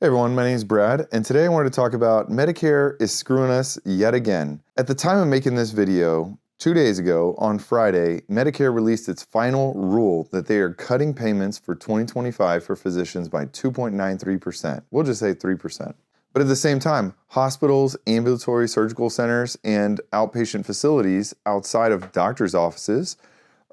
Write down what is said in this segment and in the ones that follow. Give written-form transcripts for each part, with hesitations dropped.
Hey everyone, my name is Brad, and today I wanted to talk about Medicare is screwing us yet again. At the time of making this video, 2 days ago, on Friday, Medicare released its final rule that they are cutting payments for 2025 for physicians by 2.93%. We'll just say 3%. But at the same time, hospitals, ambulatory surgical centers, and outpatient facilities outside of doctors' offices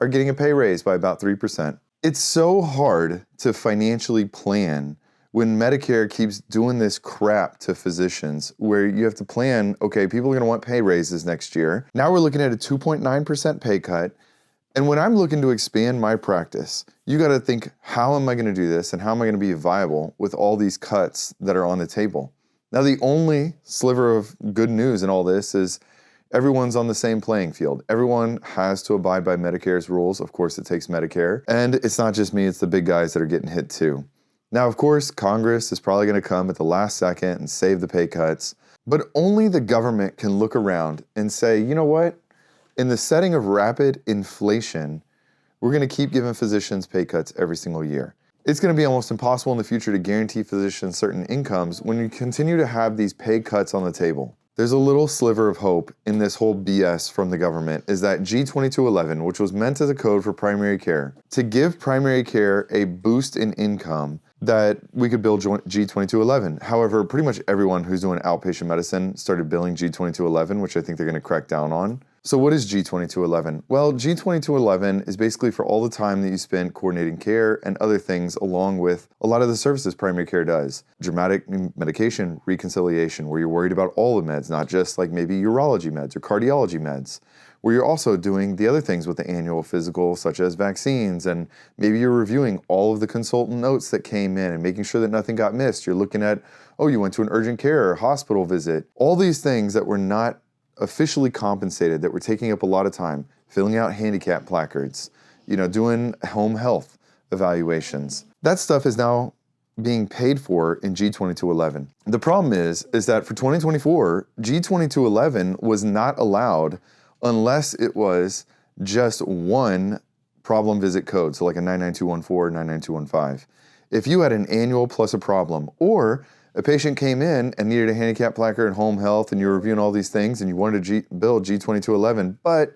are getting a pay raise by about 3%. It's so hard to financially plan when Medicare keeps doing this crap to physicians where you have to plan, okay, people are gonna want pay raises next year. Now we're looking at a 2.9% pay cut. And when I'm looking to expand my practice, you gotta think, how am I gonna do this and how am I gonna be viable with all these cuts that are on the table? Now the only sliver of good news in all this is everyone's on the same playing field. Everyone has to abide by Medicare's rules. Of course, it takes Medicare. And it's not just me, it's the big guys that are getting hit too. Now, of course, Congress is probably going to come at the last second and save the pay cuts, but only the government can look around and say, you know what? In the setting of rapid inflation, we're going to keep giving physicians pay cuts every single year. It's going to be almost impossible in the future to guarantee physicians certain incomes when you continue to have these pay cuts on the table. There's a little sliver of hope in this whole BS from the government is that G2211, which was meant as a code for primary care, to give primary care a boost in income that we could bill G2211. However, pretty much everyone who's doing outpatient medicine started billing G2211, which I think they're going to crack down on. So what is G2211? Well, G2211 is basically for all the time that you spend coordinating care and other things along with a lot of the services primary care does. Dramatic medication reconciliation, where you're worried about all the meds, not just like maybe urology meds or cardiology meds, where you're also doing the other things with the annual physical, such as vaccines, and maybe you're reviewing all of the consultant notes that came in and making sure that nothing got missed. You're looking at, oh, you went to an urgent care or hospital visit. All these things that were not officially compensated, that were taking up a lot of time, filling out handicap placards, doing home health evaluations. That stuff is now being paid for in G2211. The problem is that for 2024, G2211 was not allowed unless it was just one problem visit code, so like a 99214 or 99215. If you had an annual plus a problem, or a patient came in and needed a handicap placard and home health, and you were reviewing all these things and you wanted to bill G2211, but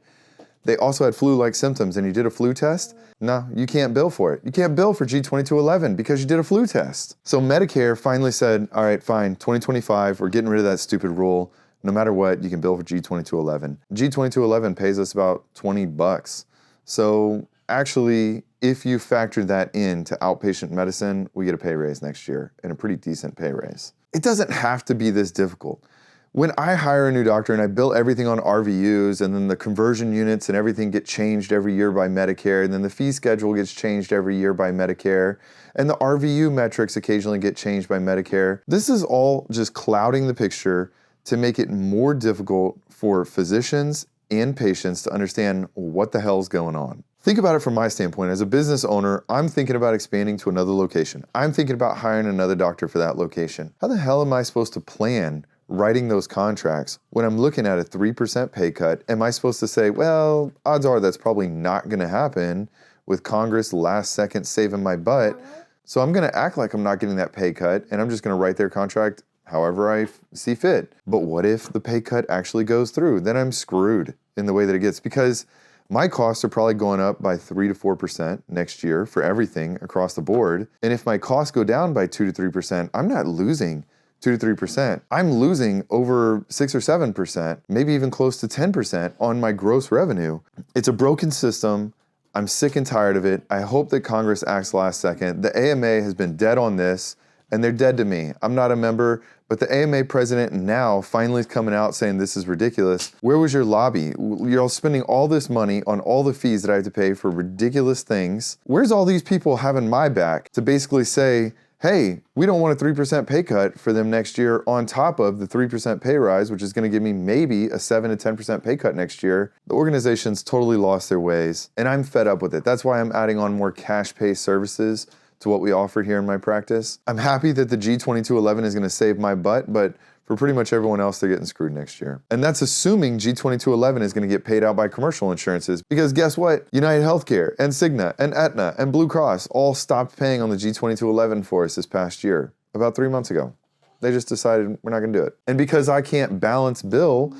they also had flu-like symptoms and you did a flu test, no, you can't bill for it. You can't bill for G2211 because you did a flu test. So Medicare finally said, all right, fine, 2025, we're getting rid of that stupid rule. No matter what, you can bill for G2211. G2211 pays us about $20. So actually, if you factor that into outpatient medicine, we get a pay raise next year, and a pretty decent pay raise. It doesn't have to be this difficult. When I hire a new doctor and I bill everything on RVUs, and then the conversion units and everything get changed every year by Medicare, and then the fee schedule gets changed every year by Medicare, and the RVU metrics occasionally get changed by Medicare, this is all just clouding the picture to make it more difficult for physicians and patients to understand what the hell's going on. Think about it from my standpoint. As a business owner, I'm thinking about expanding to another location. I'm thinking about hiring another doctor for that location. How the hell am I supposed to plan writing those contracts when I'm looking at a 3% pay cut? Am I supposed to say, well, odds are that's probably not going to happen with Congress last second saving my butt, so I'm going to act like I'm not getting that pay cut and I'm just going to write their contract however I see fit. But what if the pay cut actually goes through? Then I'm screwed in the way that it gets, because my costs are probably going up by 3 to 4% next year for everything across the board. And if my costs go down by 2 to 3%, I'm not losing 2 to 3%. I'm losing over 6 or 7%, maybe even close to 10% on my gross revenue. It's a broken system. I'm sick and tired of it. I hope that Congress acts last second. The AMA has been dead on this, and they're dead to me. I'm not a member, but the AMA president now finally is coming out saying this is ridiculous. Where was your lobby? You're all spending all this money on all the fees that I have to pay for ridiculous things. Where's all these people having my back to basically say, hey, we don't want a 3% pay cut for them next year on top of the 3% pay rise, which is going to give me maybe a 7 to 10% pay cut next year. The organization's totally lost their ways, and I'm fed up with it. That's why I'm adding on more cash pay services to what we offer here in my practice. I'm happy that the G2211 is going to save my butt, but for pretty much everyone else, they're getting screwed next year. And that's assuming G2211 is going to get paid out by commercial insurances, because guess what? United Healthcare and Cigna and Aetna and Blue Cross all stopped paying on the G2211 for us this past year. about 3 months ago. They just decided we're not gonna do it. And because I can't balance bill,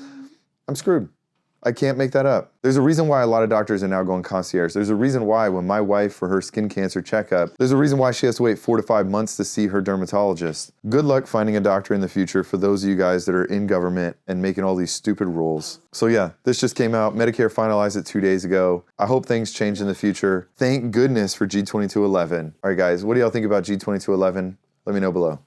I'm screwed. I can't make that up. There's a reason why a lot of doctors are now going concierge. There's a reason why when my wife for her skin cancer checkup, there's a reason why she has to wait 4 to 5 months to see her dermatologist. Good luck finding a doctor in the future for those of you guys that are in government and making all these stupid rules. So yeah, this just came out. Medicare finalized it 2 days ago. I hope things change in the future. Thank goodness for G2211. All right guys, what do y'all think about G2211? Let me know below.